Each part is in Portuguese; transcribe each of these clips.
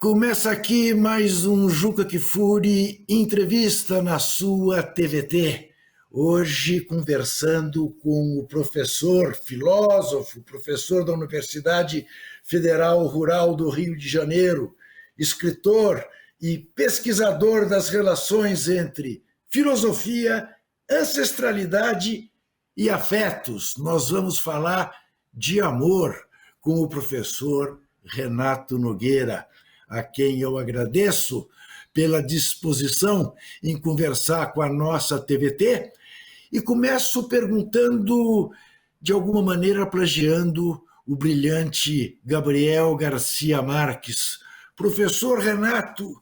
Começa aqui mais um Juca Kfouri entrevista na sua TVT. Hoje conversando com o professor, filósofo, professor da Universidade Federal Rural do Rio de Janeiro, escritor e pesquisador das relações entre filosofia, ancestralidade e afetos. Nós vamos falar de amor com o professor Renato Nogueira, a quem eu agradeço pela disposição em conversar com a nossa TVT, e começo perguntando, de alguma maneira plagiando o brilhante Gabriel Garcia Marques. Professor Renato,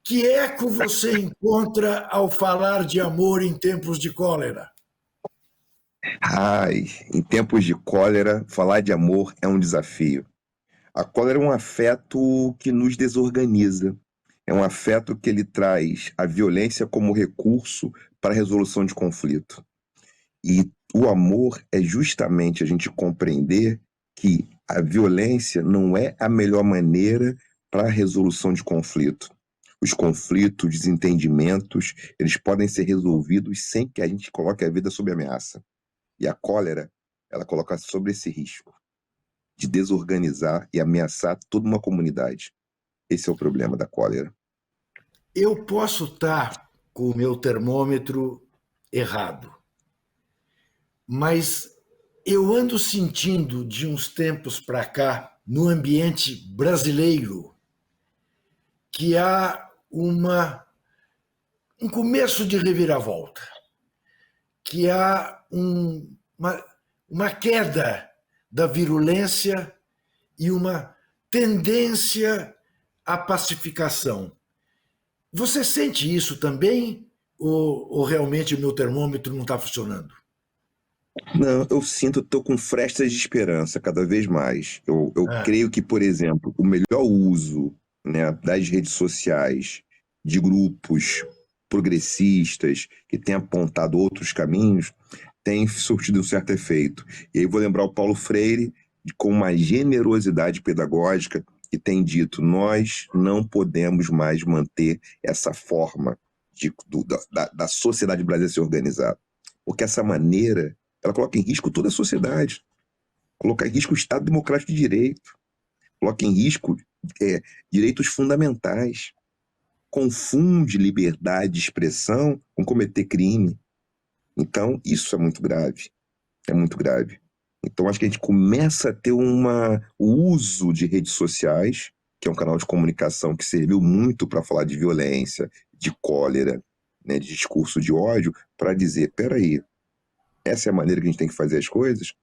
que eco você encontra ao falar de amor em tempos de cólera? Ai, em tempos de cólera, falar de amor é um desafio. A cólera é um afeto que nos desorganiza. É um afeto que ele traz a violência como recurso para a resolução de conflito. E o amor é justamente a gente compreender que a violência não é a melhor maneira para a resolução de conflito. Os conflitos, desentendimentos, eles podem ser resolvidos sem que a gente coloque a vida sob ameaça. E a cólera, ela coloca sobre esse risco de desorganizar e ameaçar toda uma comunidade. Esse é o problema da cólera. Eu posso estar com o meu termômetro errado, mas eu ando sentindo de uns tempos para cá, no ambiente brasileiro, que há um começo de reviravolta, que há uma queda da virulência e uma tendência à pacificação. Você sente isso também? Ou realmente o meu termômetro não está funcionando? Não, eu sinto, estou com frestas de esperança cada vez mais. Eu Ah, creio que, por exemplo, o melhor uso, né, das redes sociais, de grupos progressistas que têm apontado outros caminhos, tem surtido um certo efeito. E aí vou lembrar o Paulo Freire, com uma generosidade pedagógica, que tem dito: nós não podemos mais manter essa forma da sociedade brasileira se organizar. Porque essa maneira, ela coloca em risco toda a sociedade, coloca em risco o Estado Democrático de Direito, coloca em risco direitos fundamentais, confunde liberdade de expressão com cometer crime. Então, isso é muito grave. É muito grave. Então, acho que a gente começa a ter o uso de redes sociais, que é um canal de comunicação que serviu muito para falar de violência, de cólera, né, de discurso de ódio, para dizer: peraí, essa é a maneira que a gente tem que fazer as coisas?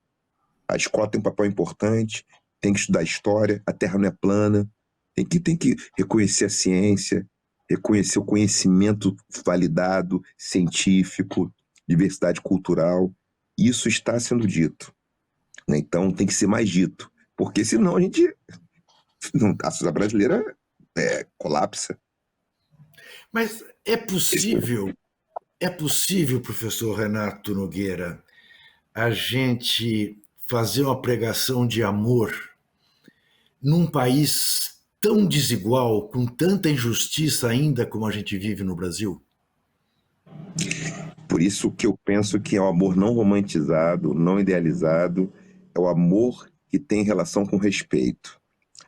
A escola tem um papel importante, tem que estudar história, a Terra não é plana, tem que reconhecer a ciência, reconhecer o conhecimento validado, científico, diversidade cultural. Isso está sendo dito, né? Então tem que ser mais dito, porque senão a sociedade brasileira colapsa. mas é possível, professor Renato Nogueira, a gente fazer uma pregação de amor num país tão desigual, com tanta injustiça ainda como a gente vive no Brasil? Por isso que eu penso que é o amor não romantizado, não idealizado, é o amor que tem relação com respeito.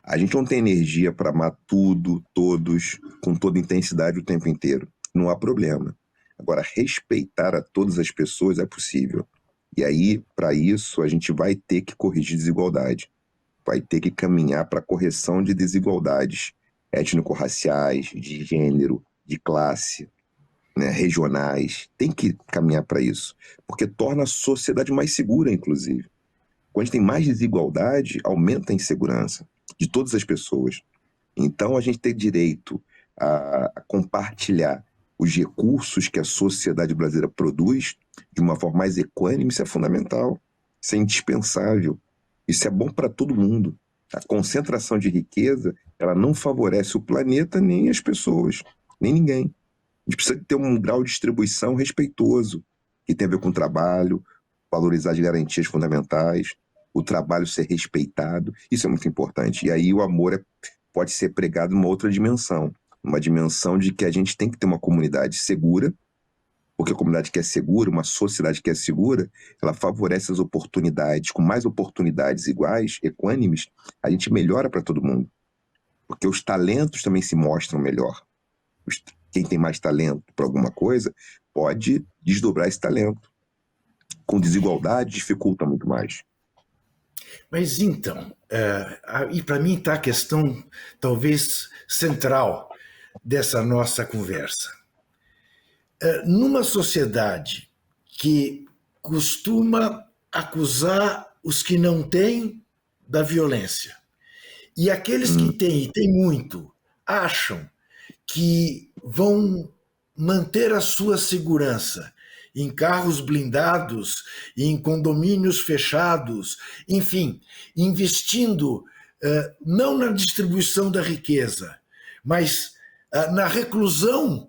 A gente não tem energia para amar tudo, todos, com toda intensidade o tempo inteiro. Não há problema. Agora, respeitar a todas as pessoas é possível. E aí, para isso, a gente vai ter que corrigir desigualdade. Vai ter que caminhar para a correção de desigualdades étnico-raciais, de gênero, de classe, né, regionais. Tem que caminhar para isso. Porque torna a sociedade mais segura, inclusive. Quando a gente tem mais desigualdade, aumenta a insegurança de todas as pessoas. Então, a gente tem direito a compartilhar os recursos que a sociedade brasileira produz de uma forma mais equânime. Isso é fundamental, isso é indispensável, isso é bom para todo mundo. A concentração de riqueza, ela não favorece o planeta nem as pessoas, nem ninguém. A gente precisa ter um grau de distribuição respeitoso, que tem a ver com o trabalho, valorizar as garantias fundamentais, o trabalho ser respeitado. Isso é muito importante. E aí o amor pode ser pregado numa outra dimensão. Uma dimensão de que a gente tem que ter uma comunidade segura, porque a comunidade que é segura, uma sociedade que é segura, ela favorece as oportunidades, com mais oportunidades iguais, equânimes, a gente melhora para todo mundo. Porque os talentos também se mostram melhor. Quem tem mais talento para alguma coisa pode desdobrar esse talento. Com desigualdade, dificulta muito mais. Mas então, e para mim está a questão talvez central dessa nossa conversa. Numa sociedade que costuma acusar os que não têm da violência, e aqueles que têm, e têm muito, acham que vão manter a sua segurança em carros blindados, em condomínios fechados, enfim, investindo não na distribuição da riqueza, mas na reclusão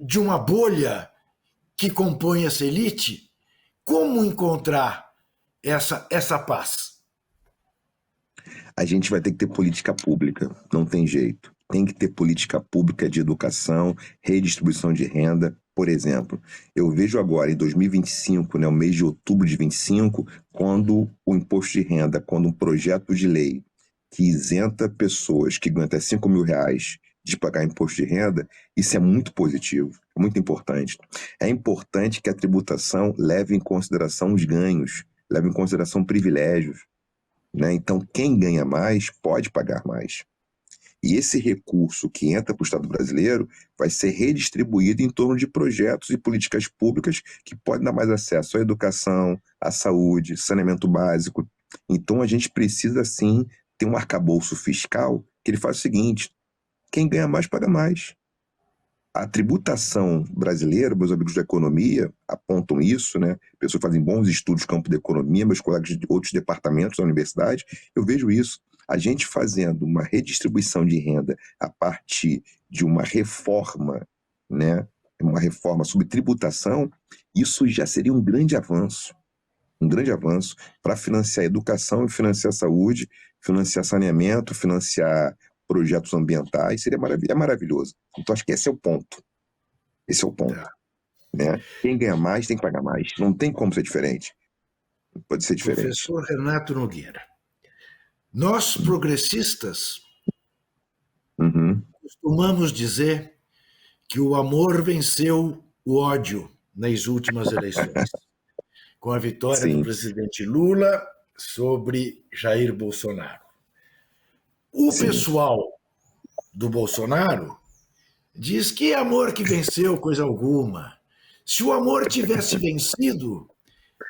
de uma bolha que compõe essa elite, como encontrar essa paz? A gente vai ter que ter política pública, não tem jeito. Tem que ter política pública de educação, redistribuição de renda. Por exemplo, eu vejo agora em 2025, né, o mês de outubro de 25, quando o imposto de renda, quando um projeto de lei que isenta pessoas que ganham até 5 mil reais de pagar imposto de renda, isso é muito positivo, é muito importante. É importante que a tributação leve em consideração os ganhos, leve em consideração privilégios, né? Então, quem ganha mais pode pagar mais. E esse recurso que entra para o Estado brasileiro vai ser redistribuído em torno de projetos e políticas públicas que podem dar mais acesso à educação, à saúde, saneamento básico. Então, a gente precisa, sim, ter um arcabouço fiscal que ele faz o seguinte: quem ganha mais paga mais. A tributação brasileira, meus amigos da economia apontam isso, né? Pessoas que fazem bons estudos no campo da economia, meus colegas de outros departamentos da universidade, eu vejo isso. A gente fazendo uma redistribuição de renda a partir de uma reforma, né? Uma reforma sobre tributação, isso já seria um grande avanço para financiar a educação, financiar a saúde, financiar saneamento, financiar projetos ambientais, seria maravilhoso. Então, acho que esse é o ponto. Esse é o ponto. Né? Quem ganha mais tem que pagar mais. Não tem como ser diferente. Não pode ser diferente. Professor Renato Nogueira, nós progressistas costumamos dizer que o amor venceu o ódio nas últimas eleições, com a vitória do presidente Lula sobre Jair Bolsonaro. O pessoal do Bolsonaro diz que amor que venceu coisa alguma. Se o amor tivesse vencido,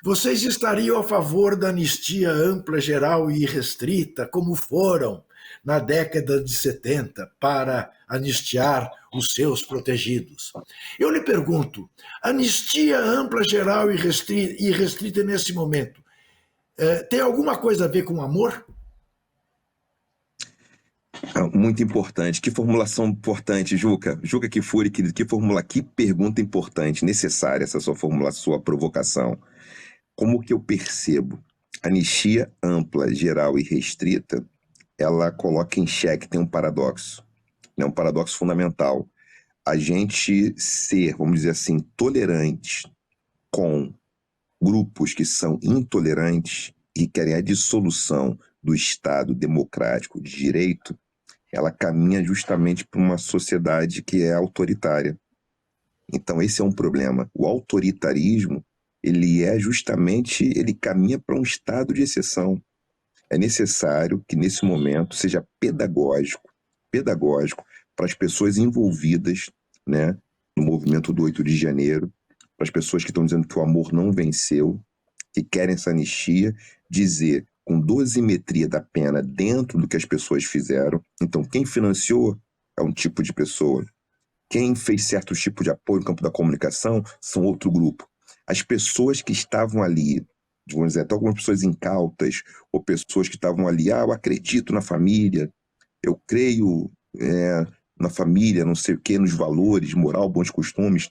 vocês estariam a favor da anistia ampla, geral e irrestrita, como foram na década de 70, para anistiar os seus protegidos. Eu lhe pergunto, anistia ampla, geral e irrestrita nesse momento, tem alguma coisa a ver com amor? Muito importante. Que formulação importante, Juca. Juca Kfouri, querido, que pergunta importante, necessária essa sua formulação, sua provocação. Como que eu percebo? Anistia ampla, geral e restrita, ela coloca em xeque, tem um paradoxo, né? Um paradoxo fundamental. A gente ser, vamos dizer assim, tolerante com grupos que são intolerantes e querem a dissolução do Estado democrático de direito, ela caminha justamente para uma sociedade que é autoritária. Então esse é um problema. O autoritarismo, ele caminha para um estado de exceção. É necessário que nesse momento seja pedagógico para as pessoas envolvidas, né, no movimento do 8 de janeiro, para as pessoas que estão dizendo que o amor não venceu, que querem essa anistia, dizer com dosimetria da pena dentro do que as pessoas fizeram. Então, quem financiou é um tipo de pessoa. Quem fez certo tipo de apoio no campo da comunicação são outro grupo. As pessoas que estavam ali, vamos dizer, até algumas pessoas incautas, ou pessoas que estavam ali, eu acredito na família, eu creio na família, não sei o quê, nos valores, moral, bons costumes,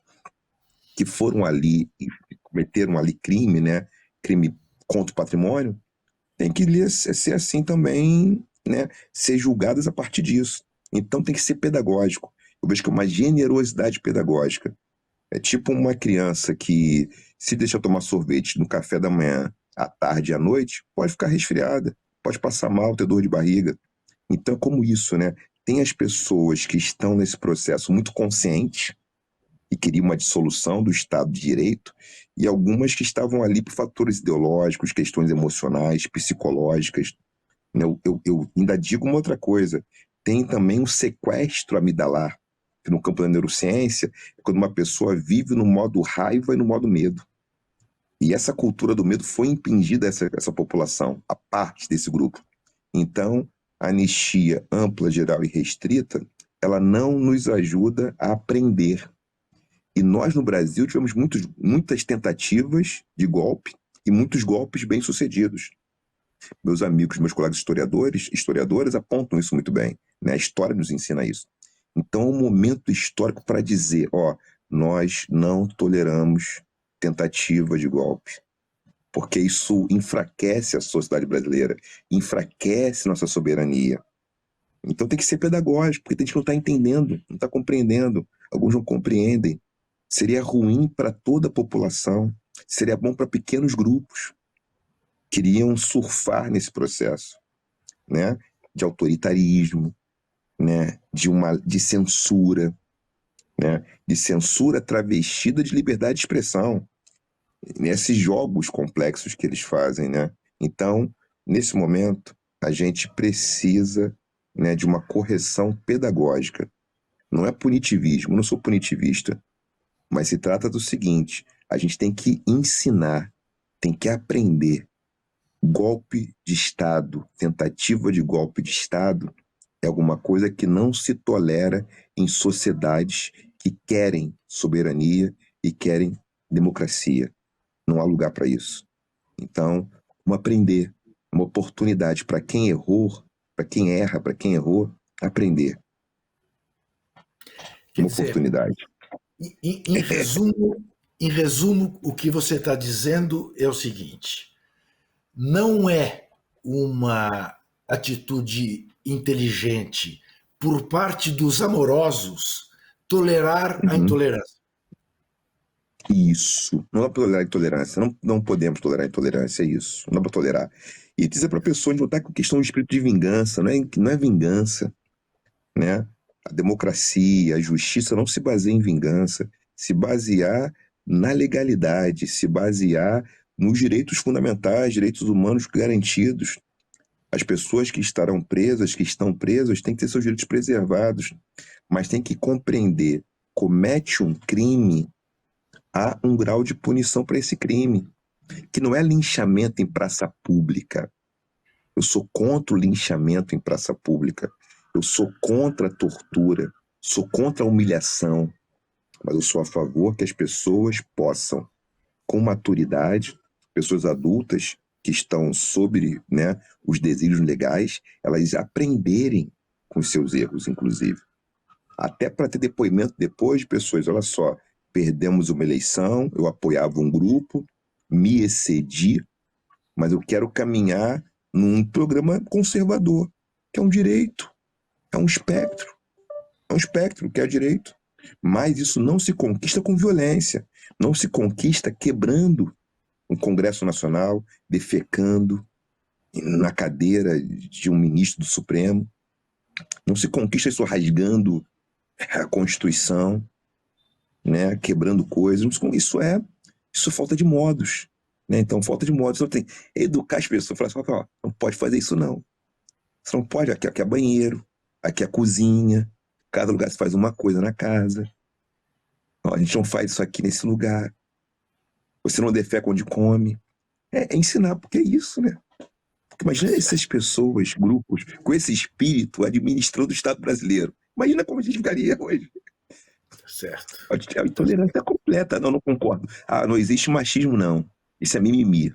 que foram ali e cometeram ali crime, né? Crime contra o patrimônio, tem que ser assim também né, ser julgadas a partir disso. Então tem que ser pedagógico. Eu vejo que é uma generosidade pedagógica. É tipo uma criança que se deixa tomar sorvete no café da manhã, à tarde e à noite, pode ficar resfriada, pode passar mal, ter dor de barriga. Então é como isso, né? Tem as pessoas que estão nesse processo muito conscientes e queriam uma dissolução do Estado de Direito, e algumas que estavam ali por fatores ideológicos, questões emocionais, psicológicas. Né? Eu ainda digo uma outra coisa, tem também um sequestro amidalar, que no campo da neurociência é quando uma pessoa vive no modo raiva e no modo medo. E essa cultura do medo foi impingida a essa população, a parte desse grupo. Então, a anistia ampla, geral e restrita, ela não nos ajuda a aprender. E nós, no Brasil, tivemos muitas tentativas de golpe e muitos golpes bem-sucedidos. Meus amigos, meus colegas historiadores apontam isso muito bem, né? A história nos ensina isso. Então, é um momento histórico para dizer, nós não toleramos tentativa de golpe, porque isso enfraquece a sociedade brasileira, enfraquece nossa soberania. Então tem que ser pedagógico, porque a gente não está entendendo, não está compreendendo, alguns não compreendem. Seria ruim para toda a população, seria bom para pequenos grupos. Queriam surfar nesse processo, né, de autoritarismo, né, de censura, né, de censura travestida de liberdade de expressão, nesses jogos complexos que eles fazem, né? Então, nesse momento, a gente precisa, né, de uma correção pedagógica. Não é punitivismo, eu não sou punitivista, mas se trata do seguinte: a gente tem que ensinar, tem que aprender. Golpe de Estado, tentativa de golpe de Estado, é alguma coisa que não se tolera em sociedades que querem soberania e querem democracia. Não há lugar para isso. Então, vamos aprender. Uma oportunidade para quem errou, para quem erra, para quem errou, aprender. Quer Uma dizer, oportunidade. em resumo, o que você está dizendo é o seguinte: não é uma atitude inteligente por parte dos amorosos tolerar a intolerância. Isso. Não dá para tolerar a intolerância. Não podemos tolerar a intolerância, é isso. Não dá para tolerar. E dizer para a pessoa de lutar com questão de espírito de vingança, não é vingança, né? A democracia, a justiça não se baseia em vingança, se basear na legalidade, se basear nos direitos fundamentais, direitos humanos garantidos. As pessoas que estarão presas, que estão presas, têm que ter seus direitos preservados, mas tem que compreender: comete um crime, há um grau de punição para esse crime, que não é linchamento em praça pública. Eu sou contra o linchamento em praça pública. Eu sou contra a tortura, sou contra a humilhação, mas eu sou a favor que as pessoas possam, com maturidade, pessoas adultas que estão sobre, né, os desígnios legais, elas aprenderem com os seus erros, inclusive. Até para ter depoimento depois de pessoas: olha só, perdemos uma eleição, eu apoiava um grupo, me excedi, mas eu quero caminhar num programa conservador, que é um direito, é um espectro que é direito. Mas isso não se conquista com violência, não se conquista quebrando um Congresso Nacional, defecando na cadeira de um ministro do Supremo, não se conquista isso rasgando a Constituição, né, quebrando coisas. Isso é falta de modos, né? Então, falta de modos. Então, tem que educar as pessoas, falar assim: ó, não pode fazer isso não. Você não pode, aqui é banheiro, aqui é cozinha, cada lugar se faz uma coisa na casa. Ó, a gente não faz isso aqui nesse lugar. Você não defeca onde come. É ensinar, porque é isso, né? Porque imagina essas pessoas, grupos, com esse espírito administrando o Estado brasileiro. Imagina como a gente ficaria hoje. Certo. A intolerância é completa. Não concordo. Não existe machismo, não. Isso é mimimi.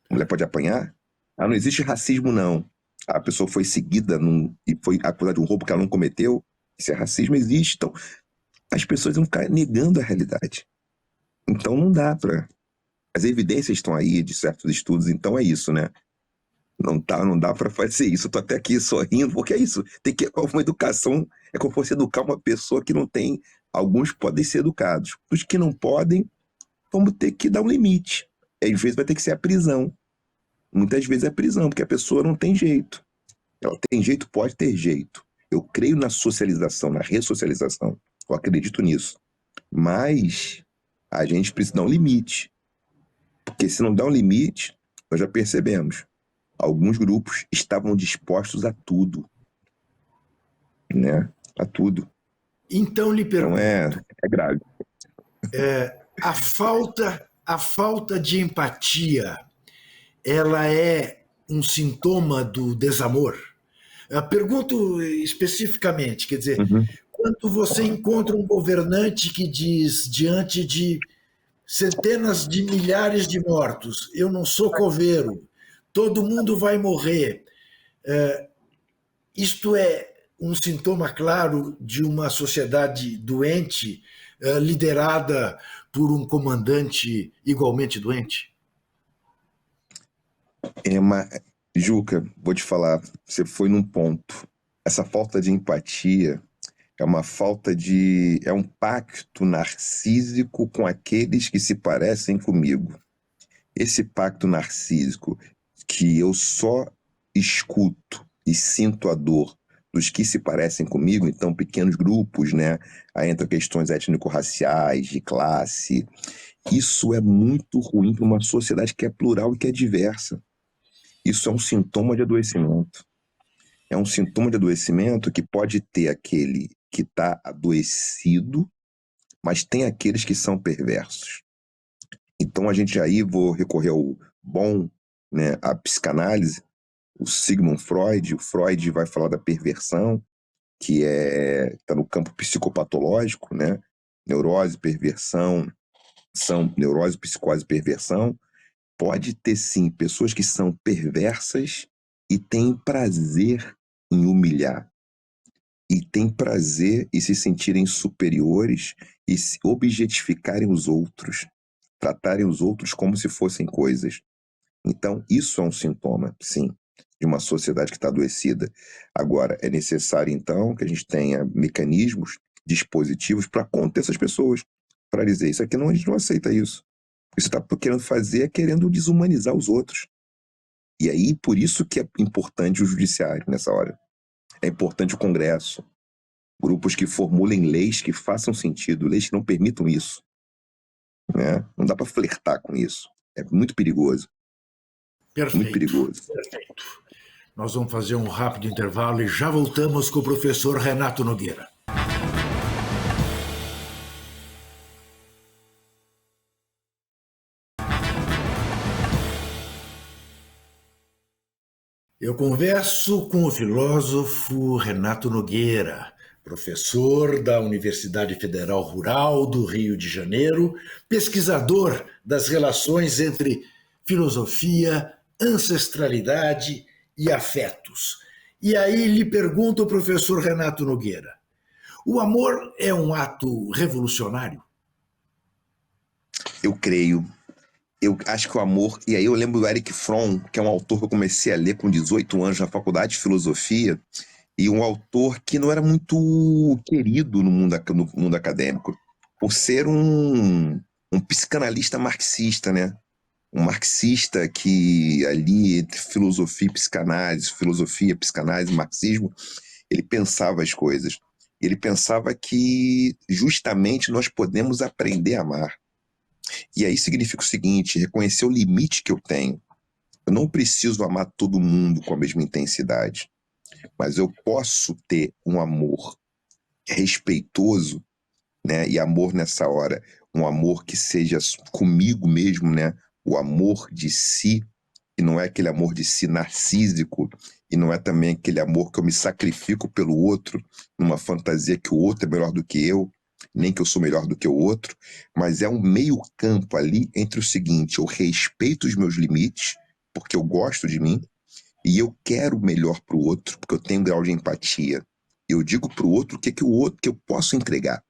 A mulher pode apanhar? Não existe racismo, não. A pessoa foi seguida e foi acusada de um roubo que ela não cometeu. Isso é racismo, existe. Então, as pessoas vão ficar negando a realidade. Então, não dá para... As evidências estão aí de certos estudos, então é isso, né? Não dá para fazer isso. Eu tô até aqui sorrindo, porque é isso. Tem que uma educação, é como você educar uma pessoa que não tem. Alguns podem ser educados. Os que não podem, vamos ter que dar um limite. Às vezes vai ter que ser a prisão. Muitas vezes é a prisão, porque a pessoa não tem jeito. Ela tem jeito, pode ter jeito. Eu creio na socialização, na ressocialização. Eu acredito nisso. Mas a gente precisa dar um limite. Porque se não dá um limite, nós já percebemos. Alguns grupos estavam dispostos a tudo, né? A tudo. Então lhe Então pergunto, é grave. a falta de empatia, ela é um sintoma do desamor? Pergunto especificamente, quer dizer, Uhum. quando você encontra um governante que diz, diante de centenas de milhares de mortos, eu não sou coveiro, todo mundo vai morrer, isto é um sintoma claro de uma sociedade doente, liderada por um comandante igualmente doente? Juca, vou te falar, você foi num ponto. Essa falta de empatia é uma falta de. É um pacto narcísico com aqueles que se parecem comigo. Esse pacto narcísico que eu só escuto e sinto a dor dos que se parecem comigo, então pequenos grupos, né? Aí entram questões étnico-raciais, de classe. Isso é muito ruim para uma sociedade que é plural e que é diversa. Isso é um sintoma de adoecimento. É um sintoma de adoecimento que pode ter aquele que está adoecido, mas tem aqueles que são perversos. Então a gente aí vou recorrer ao bom, né, a psicanálise, o Sigmund Freud. O Freud vai falar da perversão, que está no campo psicopatológico, né? Neurose, perversão, são neurose, psicose, perversão. Pode ter sim pessoas que são perversas e têm prazer em humilhar, e têm prazer em se sentirem superiores e se objetificarem os outros, tratarem os outros como se fossem coisas. Então, isso é um sintoma, sim, de uma sociedade que está adoecida. Agora, é necessário, então, que a gente tenha mecanismos, dispositivos para conter essas pessoas, para dizer, isso aqui não, a gente não aceita isso. O que você está querendo fazer é querendo desumanizar os outros. E aí, por isso que é importante o judiciário nessa hora. É importante o Congresso, grupos que formulem leis que façam sentido, leis que não permitam isso. Né? Não dá para flertar com isso. É muito perigoso. Muito Perfeito, perigoso. perfeito. Nós vamos fazer um rápido intervalo e já voltamos com o professor Renato Nogueira. Eu converso com o filósofo Renato Nogueira, professor da Universidade Federal Rural do Rio de Janeiro, pesquisador das relações entre filosofia, ancestralidade e afetos. E aí lhe pergunto, professor Renato Nogueira, o amor é um ato revolucionário? Eu creio. Eu acho que o amor. E aí eu lembro do Eric Fromm, que é um autor que eu comecei a ler com 18 anos na faculdade de filosofia, e um autor que não era muito querido no mundo acadêmico, por ser um psicanalista marxista, né? Um marxista que ali, entre filosofia, psicanálise, marxismo, ele pensava as coisas. Ele pensava que justamente nós podemos aprender a amar. E aí significa o seguinte: reconhecer o limite que eu tenho. Eu não preciso amar todo mundo com a mesma intensidade, mas eu posso ter um amor respeitoso, né? E amor nessa hora, um amor que seja comigo mesmo, né? O amor de si, e não é aquele amor de si narcísico, e não é também aquele amor que eu me sacrifico pelo outro, numa fantasia que o outro é melhor do que eu, nem que eu sou melhor do que o outro, mas é um meio campo ali entre o seguinte: eu respeito os meus limites, porque eu gosto de mim, e eu quero o melhor para o outro, porque eu tenho um grau de empatia. Eu digo para o outro que o outro que eu posso entregar,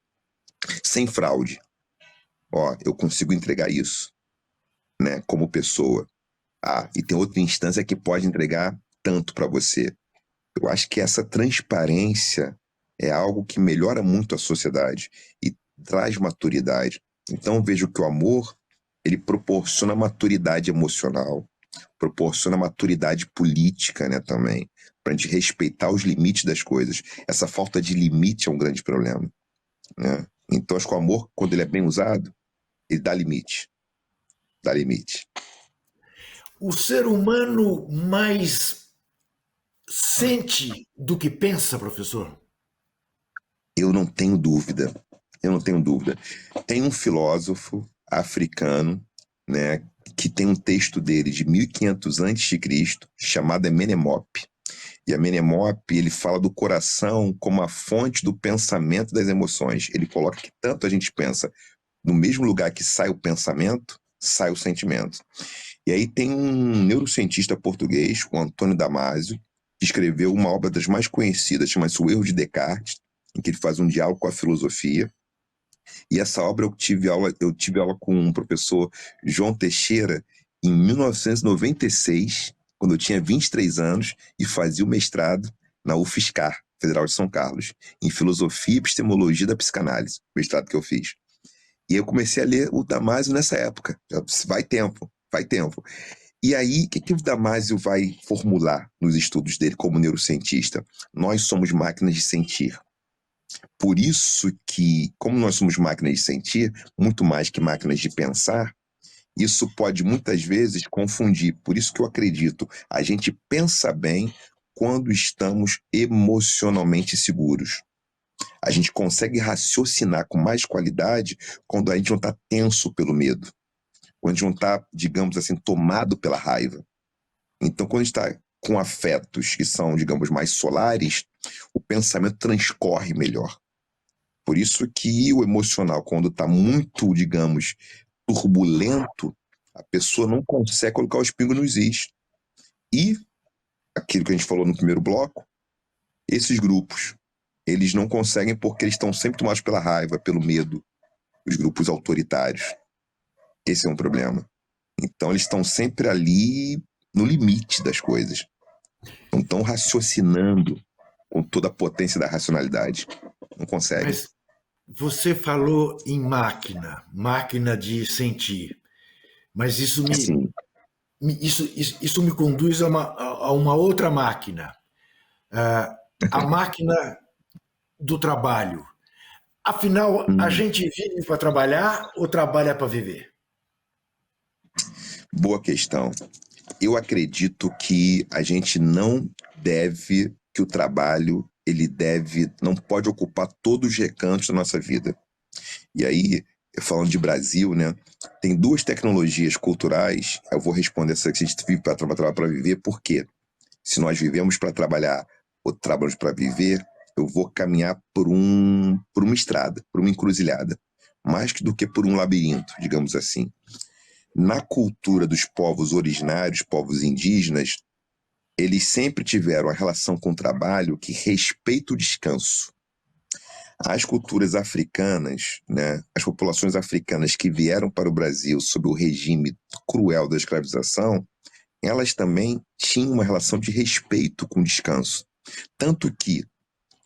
sem fraude. Ó, eu consigo entregar isso, né, como pessoa. E tem outra instância que pode entregar tanto para você. Eu acho que essa transparência é algo que melhora muito a sociedade e traz maturidade. Então eu vejo que o amor, ele proporciona maturidade emocional, proporciona maturidade política, né, também, para a gente respeitar os limites das coisas. Essa falta de limite é um grande problema, né? Então acho que o amor, quando ele é bem usado, ele dá limite. Dá limite. O ser humano mais sente do que pensa, professor? Eu não tenho dúvida. Eu não tenho dúvida. Tem um filósofo africano, né, que tem um texto dele de 1500 a.C., chamado Amenemope. E Amenemope, ele fala do coração como a fonte do pensamento das emoções. Ele coloca que tanto a gente pensa no mesmo lugar que sai o pensamento, sai o sentimento. E aí tem um neurocientista português, o Antônio Damasio, que escreveu uma obra das mais conhecidas, chama-se O Erro de Descartes, em que ele faz um diálogo com a filosofia. E essa obra eu tive aula com um professor, João Teixeira, em 1996, quando eu tinha 23 anos e fazia o mestrado na UFSCar, Federal de São Carlos, em Filosofia e Epistemologia da Psicanálise, mestrado que eu fiz. E eu comecei a ler o Damasio nessa época. Vai tempo. E aí, o que o Damasio vai formular nos estudos dele como neurocientista? Nós somos máquinas de sentir. Por isso que, como nós somos máquinas de sentir, muito mais que máquinas de pensar, isso pode muitas vezes confundir. Por isso que eu acredito, a gente pensa bem quando estamos emocionalmente seguros. A gente consegue raciocinar com mais qualidade quando a gente não está tenso pelo medo, quando a gente não está, digamos assim, tomado pela raiva. Então, quando a gente está com afetos que são, digamos, mais solares, o pensamento transcorre melhor. Por isso que o emocional, quando está muito, digamos, turbulento, a pessoa não consegue colocar os pingos nos is. E, aquilo que a gente falou no primeiro bloco, esses grupos, eles não conseguem porque eles estão sempre tomados pela raiva, pelo medo, os grupos autoritários. Esse é um problema. Então, eles estão sempre ali no limite das coisas. Não estão raciocinando com toda a potência da racionalidade. Não conseguem. Mas você falou em máquina de sentir. Mas Assim, isso me conduz a uma outra máquina, a máquina do trabalho. Afinal, a gente vive para trabalhar ou trabalha para viver? boa questão. Eu acredito que a gente não deve, que o trabalho, não pode ocupar todos os recantos da nossa vida. E aí, falando de Brasil, né, tem duas tecnologias culturais, eu vou responder essa que a gente vive para trabalhar para viver, por quê? Se nós vivemos para trabalhar ou trabalhamos para viver, eu vou caminhar por uma estrada, por uma encruzilhada, mais do que por um labirinto, digamos assim. Na cultura dos povos originários, povos indígenas, eles sempre tiveram a relação com o trabalho que respeita o descanso. As culturas africanas, né, as populações africanas que vieram para o Brasil sob o regime cruel da escravização, elas também tinham uma relação de respeito com o descanso. Tanto que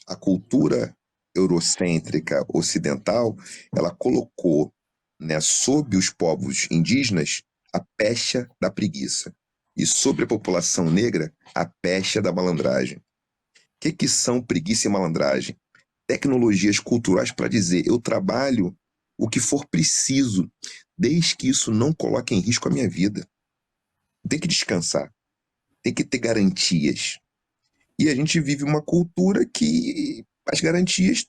a cultura eurocêntrica ocidental, ela colocou, né, sob os povos indígenas a pecha da preguiça e sobre a população negra a pecha da malandragem. O que são preguiça e malandragem? Tecnologias culturais para dizer eu trabalho o que for preciso, desde que isso não coloque em risco a minha vida. Tem que descansar, tem que ter garantias. E a gente vive uma cultura que as garantias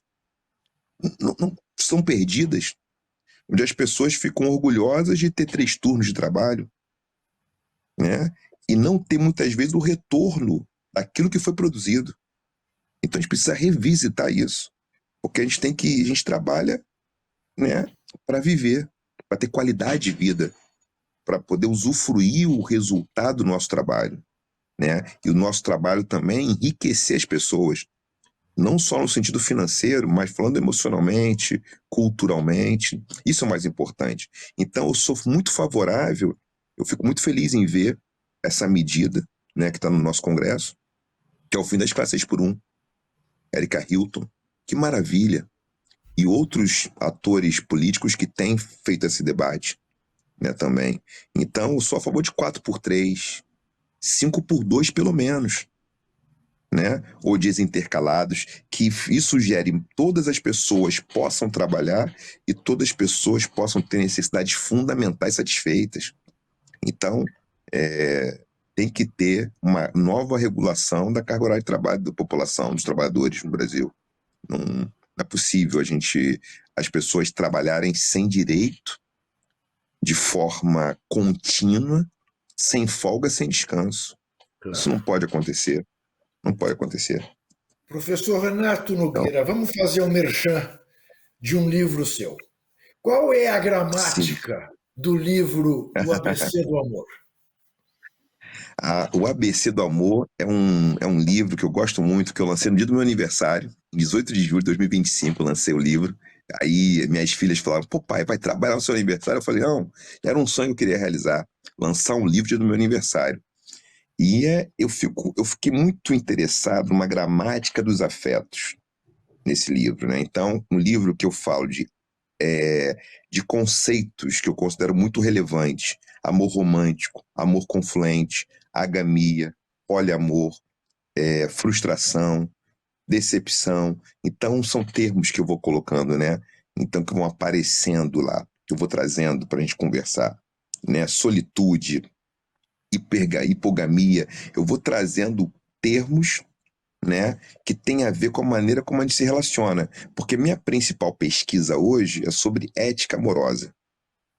não são perdidas, onde as pessoas ficam orgulhosas de ter 3 turnos de trabalho, né? E não ter muitas vezes o retorno daquilo que foi produzido. Então a gente precisa revisitar isso, porque a gente trabalha, né, para viver, para ter qualidade de vida, para poder usufruir o resultado do nosso trabalho, né? E o nosso trabalho também enriquecer as pessoas, não só no sentido financeiro, mas falando emocionalmente, culturalmente, isso é o mais importante. Então eu sou muito favorável, eu fico muito feliz em ver essa medida, né, que está no nosso Congresso, que é o fim da escala 6x1. Érica Hilton, que maravilha. E outros atores políticos que têm feito esse debate, né, também. Então, eu sou a favor de 4x3, 5x2 pelo menos, né? Ou dias intercalados, que isso gere todas as pessoas possam trabalhar e todas as pessoas possam ter necessidades fundamentais satisfeitas. Então, tem que ter uma nova regulação da carga horária de trabalho da população, dos trabalhadores no Brasil. Não é possível as pessoas trabalharem sem direito, de forma contínua, sem folga, sem descanso. Claro. Isso não pode acontecer. Não pode acontecer. Professor Renato Nogueira, vamos fazer um merchan de um livro seu. Qual é a gramática do livro O ABC do Amor? O ABC do Amor é um livro que eu gosto muito, que eu lancei no dia do meu aniversário, 18 de julho de 2025, eu lancei o livro. Aí minhas filhas falaram, pô, pai, vai trabalhar no seu aniversário? Eu falei, não, era um sonho que eu queria realizar, lançar um livro no dia do meu aniversário. E eu fiquei muito interessado numa gramática dos afetos nesse livro, né? Então, um livro que eu falo de conceitos que eu considero muito relevantes: amor romântico, amor confluente, agamia, poliamor, frustração, decepção. Então, são termos que eu vou colocando, né? Então, que vão aparecendo lá, que eu vou trazendo para a gente conversar, né? Solitude, hipogamia. Eu vou trazendo termos, né, que tem a ver com a maneira como a gente se relaciona. Porque minha principal pesquisa hoje é sobre ética amorosa.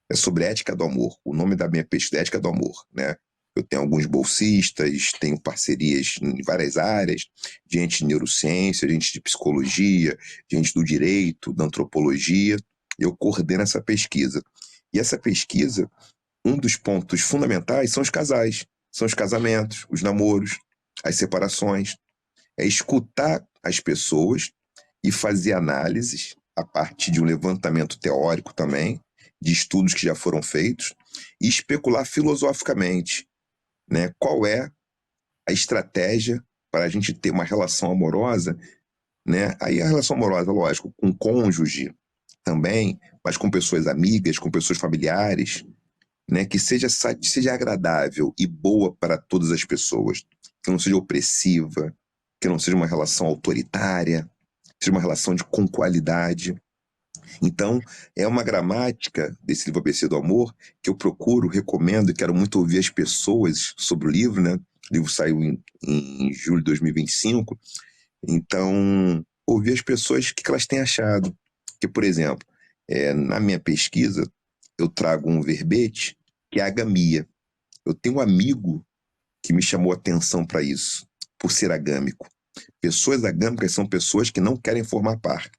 É sobre ética do amor. O nome da minha pesquisa é ética do amor, né? Eu tenho alguns bolsistas, tenho parcerias em várias áreas, gente de neurociência, gente de psicologia, gente do direito, da antropologia. Eu coordeno essa pesquisa. E essa pesquisa, um dos pontos fundamentais são os casais, são os casamentos, os namoros, as separações. É escutar as pessoas e fazer análises a partir de um levantamento teórico também, de estudos que já foram feitos, e especular filosoficamente, né, qual é a estratégia para a gente ter uma relação amorosa, né? Aí a relação amorosa, lógico, com cônjuge também, mas com pessoas amigas, com pessoas familiares, né, que seja agradável e boa para todas as pessoas, que não seja opressiva, que não seja uma relação autoritária, seja uma relação com qualidade. Então, é uma gramática desse livro ABC do Amor que eu procuro, recomendo e quero muito ouvir as pessoas sobre o livro, né? O livro saiu em julho de 2025. Então, ouvir as pessoas o que elas têm achado. Porque, por exemplo, na minha pesquisa, eu trago um verbete que é a agamia. Eu tenho um amigo que me chamou atenção para isso, por ser agâmico. Pessoas agâmicas são pessoas que não querem formar par.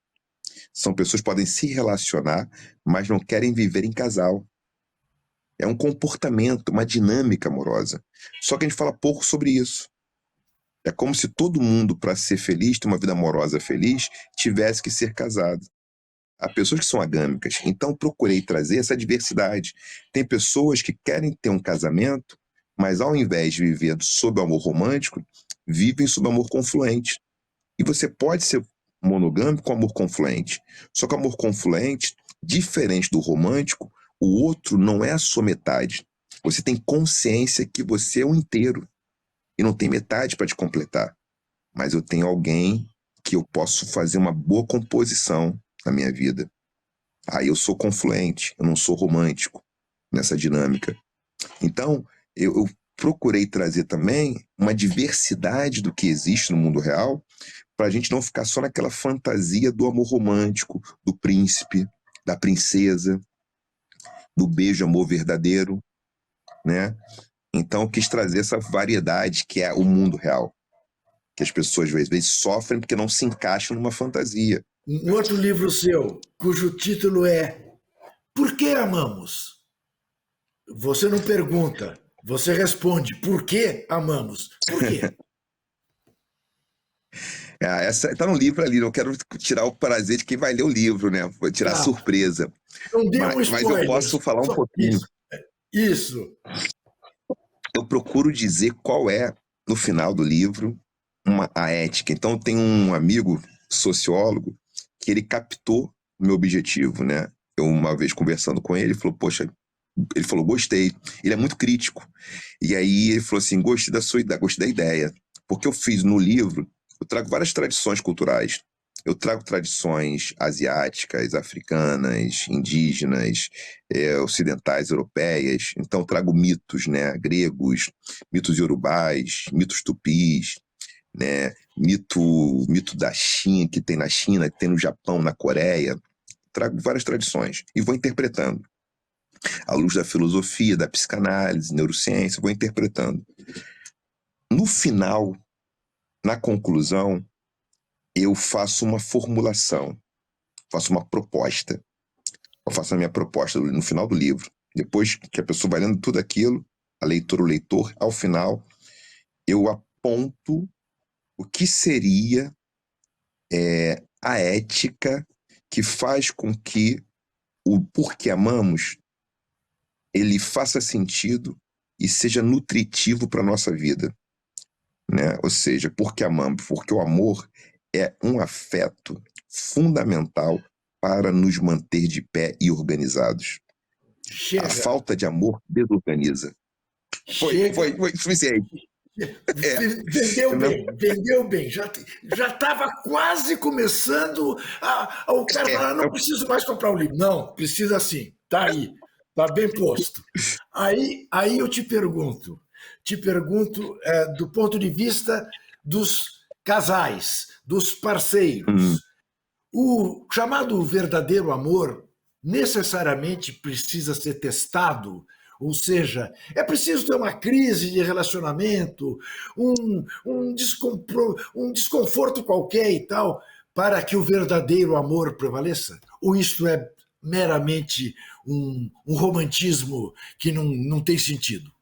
São pessoas que podem se relacionar, mas não querem viver em casal. É um comportamento, uma dinâmica amorosa. Só que a gente fala pouco sobre isso. É como se todo mundo, para ser feliz, ter uma vida amorosa feliz, tivesse que ser casado. Há pessoas que são agâmicas. Então, procurei trazer essa diversidade. Tem pessoas que querem ter um casamento, mas ao invés de viver sob amor romântico, vivem sob amor confluente. E você pode ser monogâmico com amor confluente. Só que o amor confluente, diferente do romântico, o outro não é a sua metade. Você tem consciência que você é um inteiro e não tem metade para te completar. Mas eu tenho alguém que eu posso fazer uma boa composição na minha vida. Aí eu sou confluente, eu não sou romântico nessa dinâmica. Então, eu procurei trazer também uma diversidade do que existe no mundo real, para a gente não ficar só naquela fantasia do amor romântico, do príncipe, da princesa, do beijo amor verdadeiro, né? Então eu quis trazer essa variedade que é o mundo real, que as pessoas às vezes sofrem porque não se encaixam numa fantasia. Um outro livro seu, cujo título é Por que amamos? Você não pergunta, você responde, por que amamos? Por quê? Essa tá no livro ali, não quero tirar o prazer de quem vai ler o livro, né? Vou tirar a surpresa. Não dê um Mas eu spoiler. posso falar um pouquinho. Isso. eu procuro dizer qual é, no final do livro, a ética. Então, tem um amigo sociólogo que ele captou o meu objetivo, né? Eu, uma vez conversando com ele, falou, poxa, ele falou, gostei. Ele é muito crítico. E aí ele falou assim, gostei da sua ideia, gostei da ideia. Porque eu fiz no livro, eu trago várias tradições culturais. Eu trago tradições asiáticas, africanas, indígenas, ocidentais, europeias. Então eu trago mitos, né, gregos, mitos iorubais, mitos tupis, né, mito da China, que tem na China, que tem no Japão, na Coreia. Trago várias tradições e vou interpretando. À luz da filosofia, da psicanálise, neurociência, vou interpretando. No final, na conclusão, eu faço uma formulação, faço uma proposta. Eu faço a minha proposta no final do livro. Depois que a pessoa vai lendo tudo aquilo, a leitora, o leitor, ao final, eu aponto o que seria a ética que faz com que o porquê amamos ele faça sentido e seja nutritivo para a nossa vida, né? Ou seja, porque amamos, porque o amor é um afeto fundamental para nos manter de pé e organizados. A Chega, falta de amor desorganiza. Foi chega. suficiente. Vendeu Não, bem, vendeu bem. Já estava quase começando o cara falar, não preciso mais comprar o livro. Não, precisa sim. Está aí, está bem posto. Aí eu te pergunto do ponto de vista dos casais, dos parceiros. O chamado verdadeiro amor necessariamente precisa ser testado, ou seja, é preciso ter uma crise de relacionamento, um desconforto qualquer e tal, para que o verdadeiro amor prevaleça? Ou isto é meramente um romantismo que não tem sentido?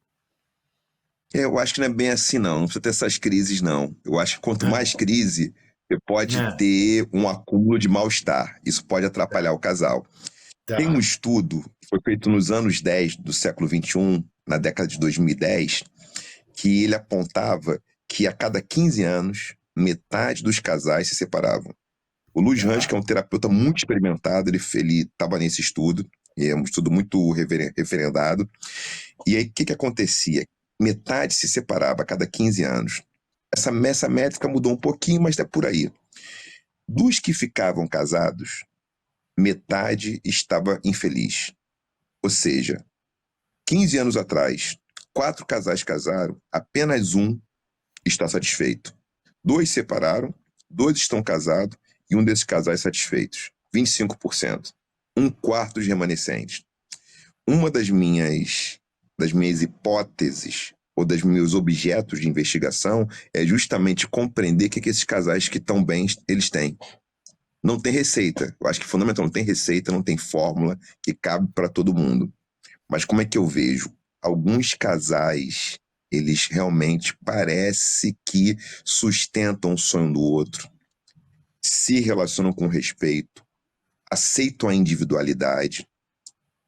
eu acho que não é bem assim, não. Não precisa ter essas crises, não. Eu acho que quanto mais É, crise, você pode é, ter um acúmulo de mal-estar. Isso pode atrapalhar o casal. Tem um tá. estudo que foi feito nos anos 10 do século XXI, na década de 2010, que ele apontava que a cada 15 anos, metade dos casais se separavam. O Luiz Range, que é Tá. um terapeuta muito experimentado, ele estava nesse estudo, e é um estudo muito referendado. E aí, o que acontecia? Metade se separava a cada 15 anos. Essa métrica mudou um pouquinho, mas é por aí. Dos que ficavam casados, metade estava infeliz. Ou seja, 15 anos atrás, 4 casais casaram, apenas um está satisfeito. 2 separaram, 2 estão casados e um desses casais satisfeitos. 25%. Um quarto dos remanescentes. Uma das minhas hipóteses ou dos meus objetos de investigação é justamente compreender o que esses casais que estão bem, eles têm. Não tem receita. Eu acho que fundamental, não tem receita, não tem fórmula que cabe para todo mundo. Mas como é que eu vejo? Alguns casais, eles realmente parece que sustentam o sonho do outro, se relacionam com respeito, aceitam a individualidade,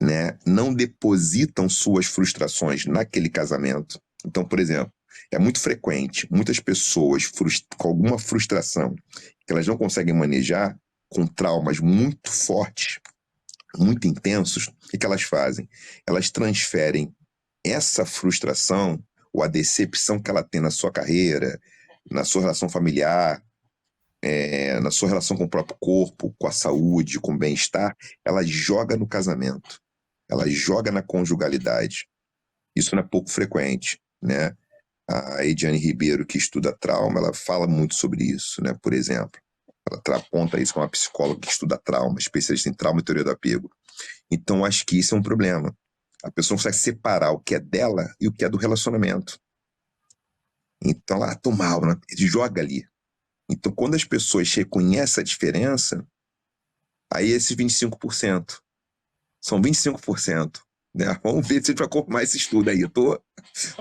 né? Não depositam suas frustrações naquele casamento. Então, por exemplo, é muito frequente muitas pessoas com alguma frustração que elas não conseguem manejar, com traumas muito fortes, muito intensos, o que elas fazem? Elas transferem essa frustração ou a decepção que ela tem na sua carreira, na sua relação familiar, na sua relação com o próprio corpo, com a saúde, com o bem-estar, ela joga no casamento, ela joga na conjugalidade. Isso não é pouco frequente, né? A Ediane Ribeiro, que estuda trauma, ela fala muito sobre isso, né? Por exemplo, ela aponta isso como uma psicóloga que estuda trauma, especialista em trauma e teoria do apego. Então, acho que isso é um problema. A pessoa não consegue separar o que é dela e o que é do relacionamento. Então, ela tô mal, né? Ele joga ali. Então, quando as pessoas reconhecem a diferença, aí esses 25%. São 25%. Né? Vamos ver se a gente vai confirmar esse estudo aí. Eu tô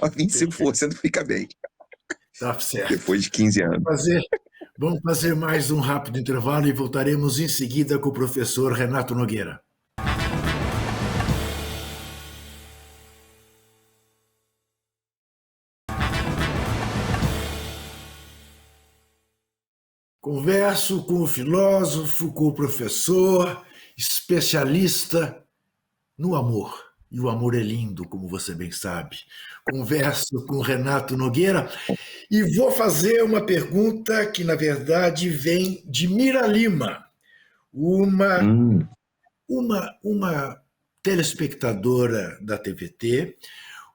a 25% fica bem. Tá certo. Depois de 15 Vamos anos. fazer, vamos fazer mais um rápido intervalo e voltaremos em seguida com o professor Renato Nogueira. Converso com o filósofo, com o professor, especialista no amor. E o amor é lindo, como você bem sabe. Converso com Renato Nogueira e vou fazer uma pergunta que, na verdade, vem de Mira Lima, uma, Hum, uma telespectadora da TVT,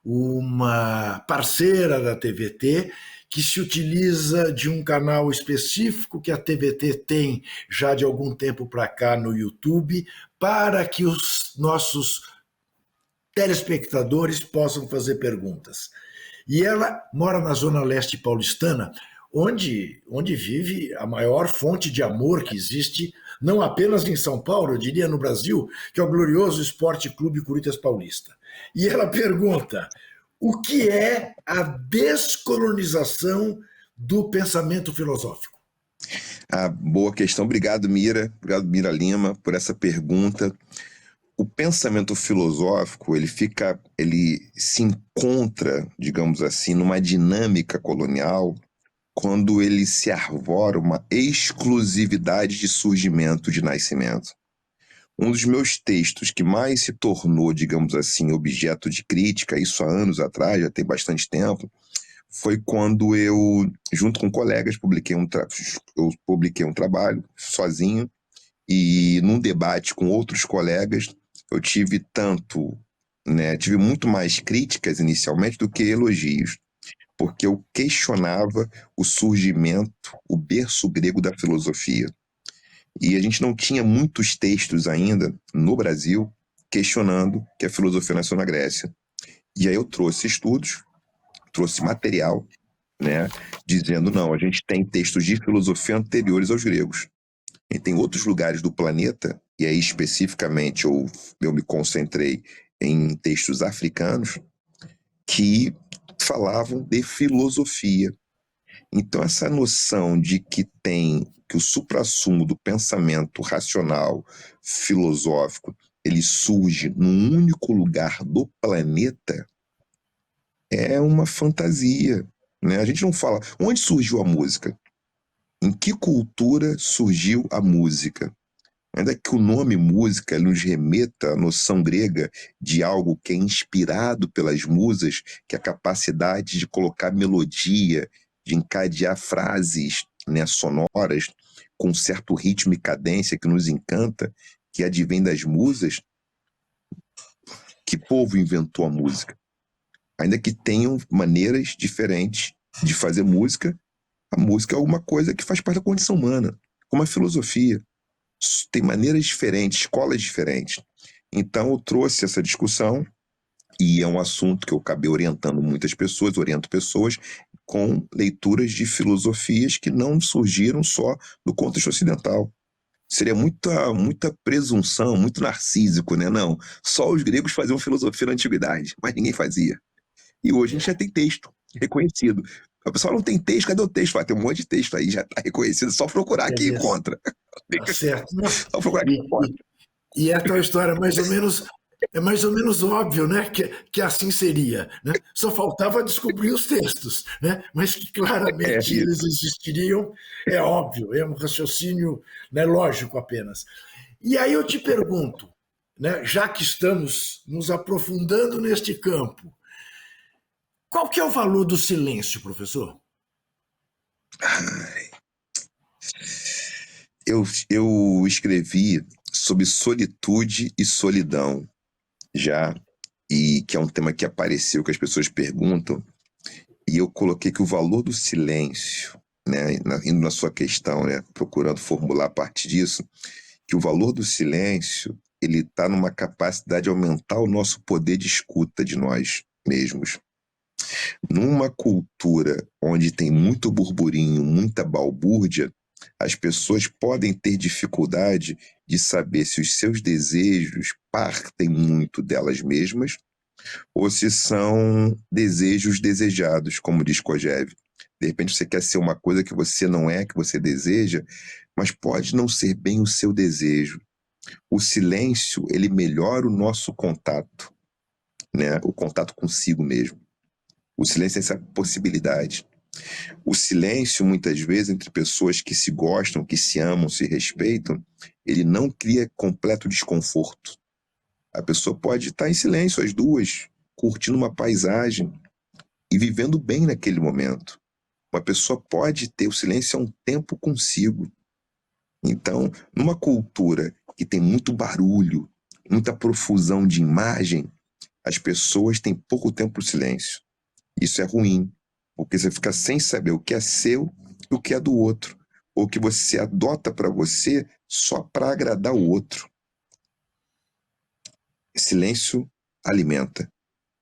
uma parceira da TVT que se utiliza de um canal específico que a TVT tem já de algum tempo para cá no YouTube, para que os nossos telespectadores possam fazer perguntas. E ela mora na Zona Leste paulistana, onde vive a maior fonte de amor que existe, não apenas em São Paulo, eu diria no Brasil, que é o glorioso Esporte Clube Corinthians Paulista. E ela pergunta: o que é a descolonização do pensamento filosófico? boa questão. Obrigado, Mira. Obrigado, Mira Lima, por essa pergunta. O pensamento filosófico, ele se encontra, digamos assim, numa dinâmica colonial quando ele se arvora uma exclusividade de surgimento, de nascimento. Um dos meus textos que mais se tornou, digamos assim, objeto de crítica, isso há anos atrás, já tem bastante tempo, foi quando eu, junto com colegas, eu publiquei um trabalho sozinho e num debate com outros colegas, eu tive muito mais críticas inicialmente do que elogios, porque eu questionava o surgimento, o berço grego da filosofia. E a gente não tinha muitos textos ainda no Brasil questionando que a filosofia nasceu na Grécia. E aí eu trouxe estudos, trouxe material, né, dizendo, não, a gente tem textos de filosofia anteriores aos gregos. E tem outros lugares do planeta, e aí especificamente eu me concentrei em textos africanos, que falavam de filosofia. Então, essa noção de que o suprassumo do pensamento racional, filosófico, ele surge num único lugar do planeta, é uma fantasia, né? A gente não fala. Onde surgiu a música? Em que cultura surgiu a música? Ainda que o nome música nos remeta à noção grega de algo que é inspirado pelas musas, que é a capacidade de colocar melodia, de encadear frases, né, sonoras, com um certo ritmo e cadência que nos encanta, que advém das musas. Que povo inventou a música? Ainda que tenham maneiras diferentes de fazer música, a música é alguma coisa que faz parte da condição humana, como a filosofia. Tem maneiras diferentes, escolas diferentes. Então eu trouxe essa discussão e é um assunto que eu acabei orientando muitas pessoas, oriento pessoas com leituras de filosofias que não surgiram só do contexto ocidental. Seria muita presunção, muito narcísico, né? Não, só os gregos faziam filosofia na antiguidade, mas ninguém fazia. E hoje a gente já tem texto reconhecido. A pessoa não tem texto, cadê o texto? Vai ter um monte de texto aí, já está reconhecido, só procurar que Beleza, encontra. tá certo. Não, Só procurar que encontra. e é aquela história é mais ou menos óbvio, né, que assim seria, né? Só faltava descobrir os textos, né? Mas que É claramente isso. eles existiriam, é óbvio, é um raciocínio, né, lógico apenas. E aí eu te pergunto, né, já que estamos nos aprofundando neste campo, qual que é o valor do silêncio, professor? Eu escrevi sobre solitude e solidão já, e que é um tema que apareceu, que as pessoas perguntam, e eu coloquei que o valor do silêncio, né, indo na sua questão, né, procurando formular a partir disso, que o valor do silêncio, ele está numa capacidade de aumentar o nosso poder de escuta de nós mesmos. Numa cultura onde tem muito burburinho, muita balbúrdia, as pessoas podem ter dificuldade de saber se os seus desejos partem muito delas mesmas ou se são desejos desejados, como diz Kojève. De repente você quer ser uma coisa que você não é, que você deseja, mas pode não ser bem o seu desejo. O silêncio, ele melhora o nosso contato, né? O contato consigo mesmo. O silêncio é essa possibilidade. O silêncio, muitas vezes, entre pessoas que se gostam, que se amam, se respeitam, ele não cria completo desconforto. A pessoa pode estar em silêncio, as duas, curtindo uma paisagem e vivendo bem naquele momento. Uma pessoa pode ter o silêncio a um tempo consigo. Então, numa cultura que tem muito barulho, muita profusão de imagem, as pessoas têm pouco tempo para o silêncio. Isso é ruim, porque você fica sem saber o que é seu e o que é do outro, ou que você adota para você só para agradar o outro. Silêncio alimenta,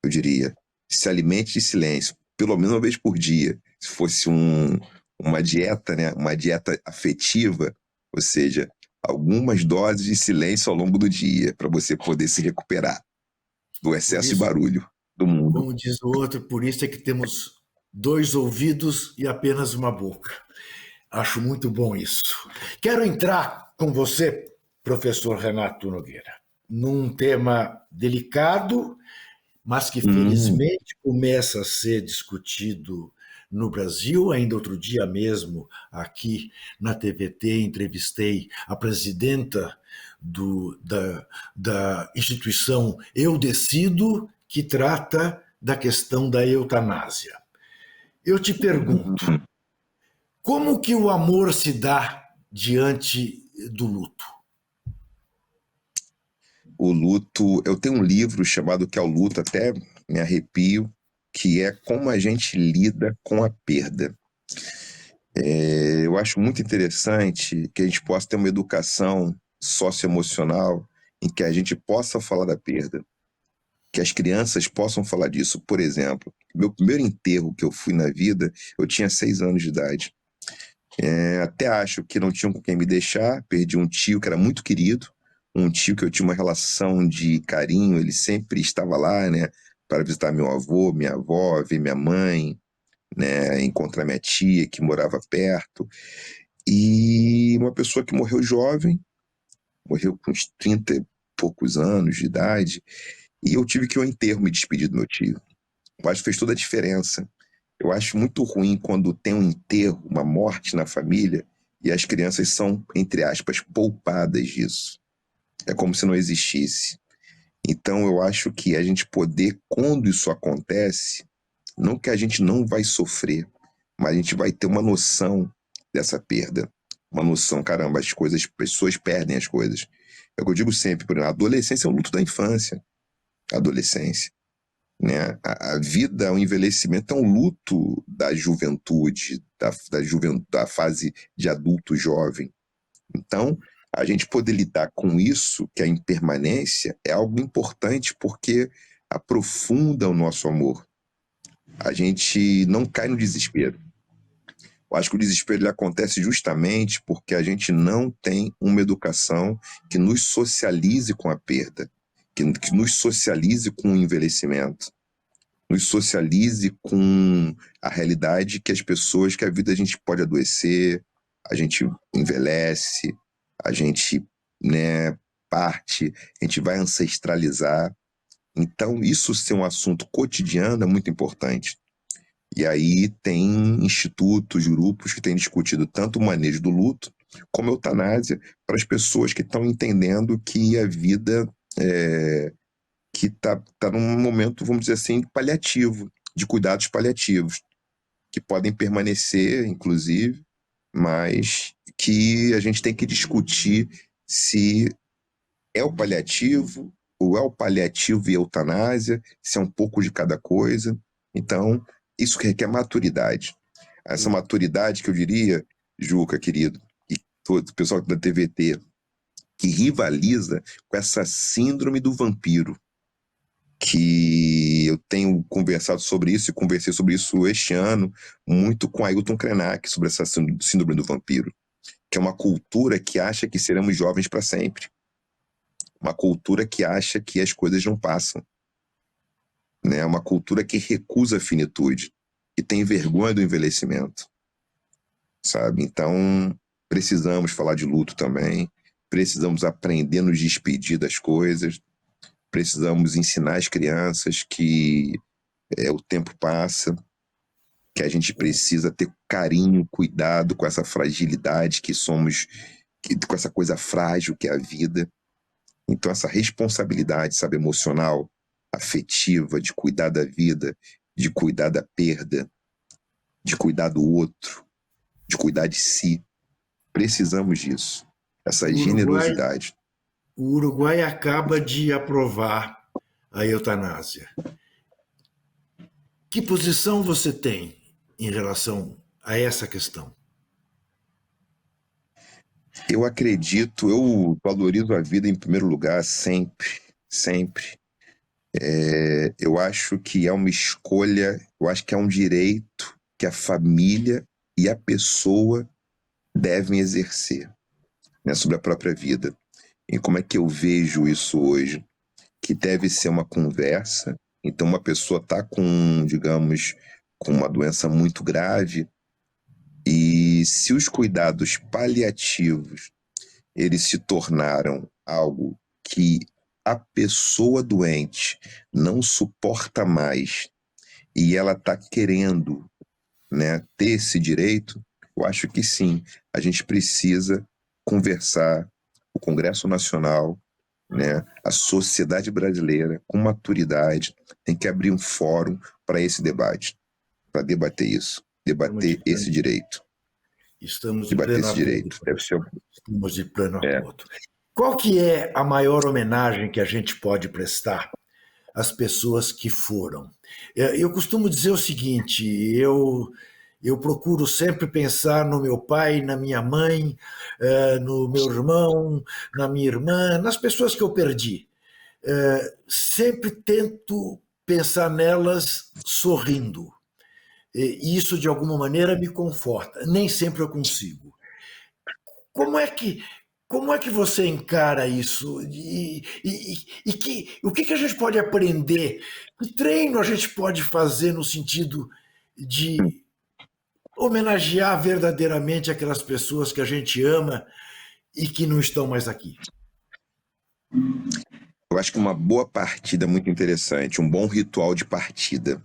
eu diria. Se alimente de silêncio, pelo menos uma vez por dia. Se fosse uma dieta, né? Uma dieta afetiva, ou seja, algumas doses de silêncio ao longo do dia, para você poder se recuperar do Por excesso de isso, barulho do mundo. como diz o outro, por isso é que temos 2 ouvidos e apenas uma boca. Acho muito bom isso. Quero entrar com você, professor Renato Nogueira, num tema delicado, mas que Hum, felizmente começa a ser discutido no Brasil. Ainda outro dia mesmo, aqui na TVT, entrevistei a presidenta da instituição Eu Decido, que trata da questão da eutanásia. Eu te pergunto, hum. como que o amor se dá diante do luto? O luto, eu tenho um livro chamado Que é o Luto, até me arrepio, que é como a gente lida com a perda. Eu acho muito interessante que a gente possa ter uma educação socioemocional em que a gente possa falar da perda, que as crianças possam falar disso. Por exemplo, meu primeiro enterro que eu fui na vida, eu tinha 6 anos de idade. Até acho que não tinham com quem me deixar, perdi um tio que era muito querido, um tio que eu tinha uma relação de carinho, ele sempre estava lá, né, para visitar meu avô, minha avó, ver minha mãe, né, encontrar minha tia que morava perto, e uma pessoa que morreu jovem, morreu com uns 30 e poucos anos de idade, e eu tive que ir ao enterro me despedir do meu tio. Eu acho que fez toda a diferença. Eu acho muito ruim quando tem um enterro, uma morte na família, e as crianças são, entre aspas, poupadas disso. É como se não existisse. Então eu acho que a gente poder, quando isso acontece, não que a gente não vai sofrer, mas a gente vai ter uma noção dessa perda. Uma noção, caramba, as pessoas perdem as coisas. É o que eu digo sempre, por exemplo, a adolescência é o luto da infância. A adolescência. Né? A vida, o envelhecimento é um luto da juventude, da fase de adulto jovem. Então, a gente poder lidar com isso, que é a impermanência, é algo importante porque aprofunda o nosso amor. A gente não cai no desespero. Eu acho que o desespero ele acontece justamente porque a gente não tem uma educação que nos socialize com a perda, que nos socialize com o envelhecimento, nos socialize com a realidade que as pessoas, que a vida a gente pode adoecer, a gente envelhece, a gente, né, parte, a gente vai ancestralizar. Então, isso ser um assunto cotidiano é muito importante. E aí tem institutos, grupos que têm discutido tanto o manejo do luto como a eutanásia para as pessoas que estão entendendo que a vida que tá num momento, vamos dizer assim, paliativo, de cuidados paliativos, que podem permanecer, inclusive, mas que a gente tem que discutir se é o paliativo, ou é o paliativo e eutanásia, se é um pouco de cada coisa. Então, isso requer maturidade. Essa maturidade que eu diria, Juca, querido, e todo o pessoal da TVT, que rivaliza com essa síndrome do vampiro, que eu tenho conversado sobre isso e conversei sobre isso este ano muito com Ailton Krenak sobre essa síndrome do vampiro, que é uma cultura que acha que seremos jovens para sempre, uma cultura que acha que as coisas não passam, né? Uma cultura que recusa a finitude, que tem vergonha do envelhecimento, sabe? Então precisamos falar de luto também, precisamos aprender a nos despedir das coisas, precisamos ensinar as crianças que o tempo passa, que a gente precisa ter carinho, cuidado com essa fragilidade que somos, com essa coisa frágil que é a vida. Então, essa responsabilidade, sabe, emocional, afetiva, de cuidar da vida, de cuidar da perda, de cuidar do outro, de cuidar de si. Precisamos disso. Essa generosidade. O Uruguai acaba de aprovar a eutanásia. Que posição você tem em relação a essa questão? Eu acredito, eu valorizo a vida em primeiro lugar, sempre, sempre. Eu acho que é uma escolha, eu acho que é um direito que a família e a pessoa devem exercer, né, sobre a própria vida. E como é que eu vejo isso hoje? Que deve ser uma conversa. Então, uma pessoa está com, digamos, com uma doença muito grave, e se os cuidados paliativos eles se tornaram algo que a pessoa doente não suporta mais e ela está querendo, né, ter esse direito, eu acho que sim, a gente precisa conversar, o Congresso Nacional, né, a sociedade brasileira, com maturidade, tem que abrir um fórum para esse debate, para debater isso, debater esse direito. Estamos de Debater pleno esse acordo. direito. Deve ser... Estamos de pleno acordo. Qual que é a maior homenagem que a gente pode prestar às pessoas que foram? Eu costumo dizer o seguinte, eu procuro sempre pensar no meu pai, na minha mãe, no meu irmão, na minha irmã, nas pessoas que eu perdi. Sempre tento pensar nelas sorrindo. E isso, de alguma maneira, me conforta. Nem sempre eu consigo. Como é que você encara isso? O que a gente pode aprender? Que treino a gente pode fazer no sentido de homenagear verdadeiramente aquelas pessoas que a gente ama e que não estão mais aqui? Eu acho que uma boa partida é muito interessante, um bom ritual de partida.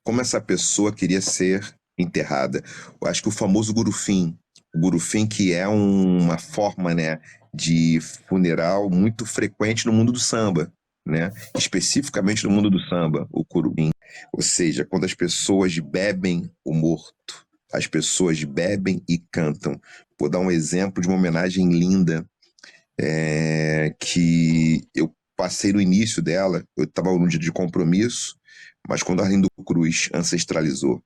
Como essa pessoa queria ser enterrada? Eu acho que o famoso gurufim, o gurufim que é uma forma, né, de funeral muito frequente no mundo do samba, né? Especificamente no mundo do samba, o curumim. Ou seja, quando as pessoas bebem o morto, as pessoas bebem e cantam. Vou dar um exemplo de uma homenagem linda que eu passei no início dela. Eu estava num dia de compromisso, mas quando Arlindo Cruz ancestralizou.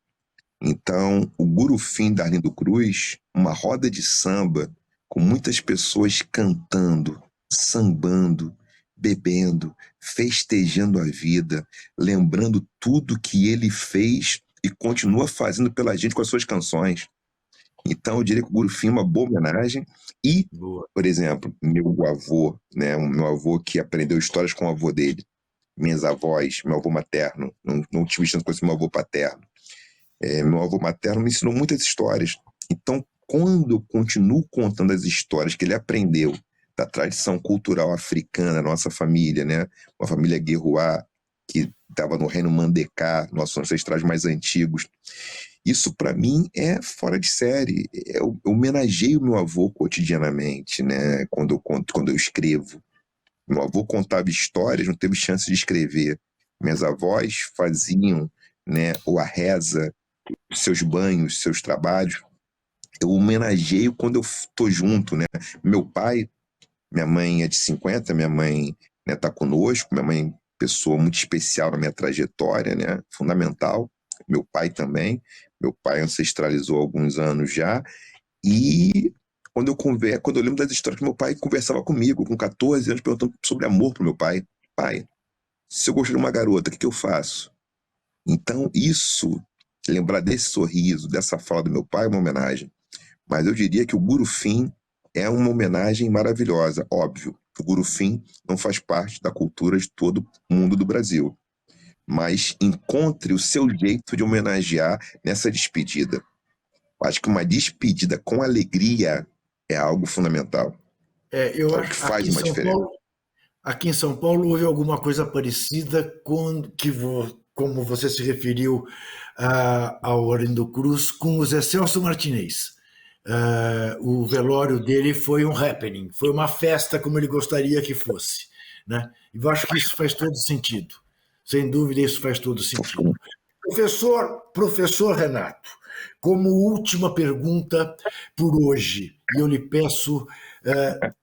Então, o Gurufim da Arlindo Cruz, uma roda de samba com muitas pessoas cantando, sambando, bebendo, festejando a vida, lembrando tudo que ele fez e continua fazendo pela gente com as suas canções. Então, eu diria que o Gurufim é uma boa homenagem. E, por exemplo, meu avô, né, o meu avô que aprendeu histórias com o avô dele, minhas avós, meu avô materno, não tive tanto com esse meu avô paterno. Meu avô materno me ensinou muitas histórias. Então, quando eu continuo contando as histórias que ele aprendeu da tradição cultural africana, da nossa família, né, uma família Guerruá, que estava no reino Mandecá, nossos ancestrais mais antigos, isso para mim é fora de série. Eu homenageio meu avô cotidianamente, né, quando eu conto, quando eu escrevo. Meu avô contava histórias, não teve chance de escrever. Minhas avós faziam, né, ou a reza, seus banhos, seus trabalhos. Eu homenageio quando eu tô junto, né? Meu pai, minha mãe é de 50, minha mãe, né, tá conosco, minha mãe pessoa muito especial na minha trajetória, né? Fundamental. Meu pai também. Meu pai ancestralizou há alguns anos já. E quando eu lembro das histórias que meu pai conversava comigo, com 14 anos, perguntando sobre amor pro meu pai. Pai, se eu gostar de uma garota, o que eu faço? Então, isso, lembrar desse sorriso, dessa fala do meu pai, é uma homenagem. Mas eu diria que o Gurufim é uma homenagem maravilhosa, óbvio. O Gurufim não faz parte da cultura de todo mundo do Brasil. Mas encontre o seu jeito de homenagear nessa despedida. Acho que uma despedida com alegria é algo fundamental. Eu É o acho que que faz uma diferença. Aqui em São Paulo houve alguma coisa parecida com como você se referiu ao Arlindo Cruz, com o Zé Celso Martinez. O velório dele foi um happening, foi uma festa como ele gostaria que fosse, né? E eu acho que isso faz todo sentido. Sem dúvida, isso faz todo sentido. Professor Renato, como última pergunta por hoje, e eu lhe peço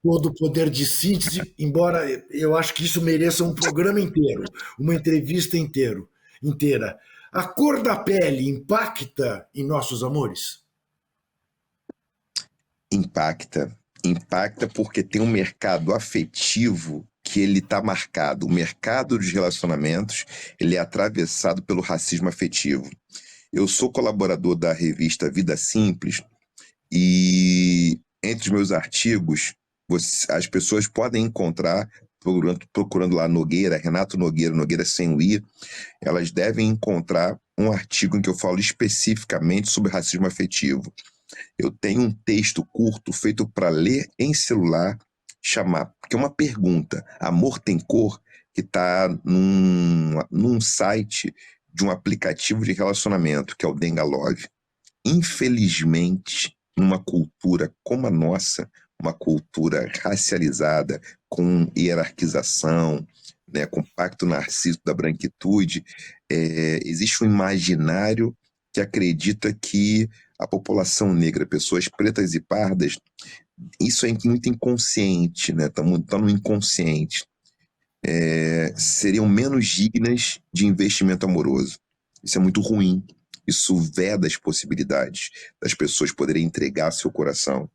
todo o poder de síntese, embora eu acho que isso mereça um programa inteiro, uma entrevista inteira. A cor da pele impacta em nossos amores? Impacta porque tem um mercado afetivo que ele está marcado. O mercado dos relacionamentos, ele é atravessado pelo racismo afetivo. Eu sou colaborador da revista Vida Simples e entre os meus artigos, as pessoas podem encontrar, procurando lá Nogueira, Renato Nogueira, Nogueira sem o I, elas devem encontrar um artigo em que eu falo especificamente sobre racismo afetivo. Eu tenho um texto curto feito para ler em celular, que é uma pergunta, Amor Tem Cor, que está num site de um aplicativo de relacionamento, que é o Dengalove. Infelizmente, numa cultura como a nossa, uma cultura racializada, com hierarquização, né, com pacto narciso da branquitude, existe um imaginário que acredita que a população negra, pessoas pretas e pardas, isso é muito inconsciente, né? Tá no inconsciente. Seriam menos dignas de investimento amoroso. Isso é muito ruim. Isso veda as possibilidades das pessoas poderem entregar seu coração,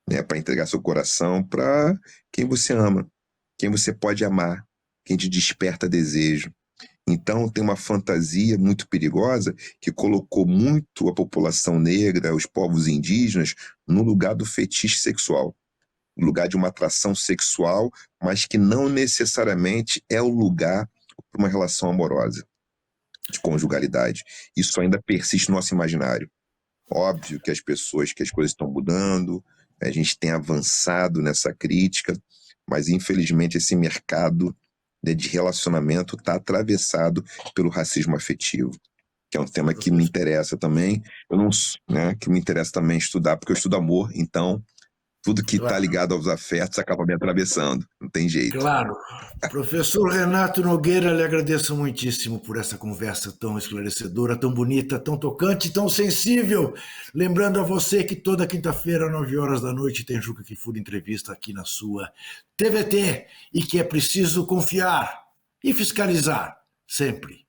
né? Para entregar seu coração para quem você ama, quem você pode amar, quem te desperta desejo. Então, tem uma fantasia muito perigosa que colocou muito a população negra, os povos indígenas, no lugar do fetiche sexual, no lugar de uma atração sexual, mas que não necessariamente é o lugar para uma relação amorosa, de conjugalidade. Isso ainda persiste no nosso imaginário. Óbvio que as coisas estão mudando, a gente tem avançado nessa crítica, mas infelizmente esse mercado de relacionamento está atravessado pelo racismo afetivo, que é um tema que me interessa também. Que me interessa também estudar, porque eu estudo amor, então tudo que está ligado aos afetos acaba me atravessando, não tem jeito. Claro. Professor Renato Nogueira, lhe agradeço muitíssimo por essa conversa tão esclarecedora, tão bonita, tão tocante, tão sensível. Lembrando a você que toda quinta-feira, às 9 horas da noite, tem Juca Kfouri entrevista aqui na sua TVT e que é preciso confiar e fiscalizar sempre.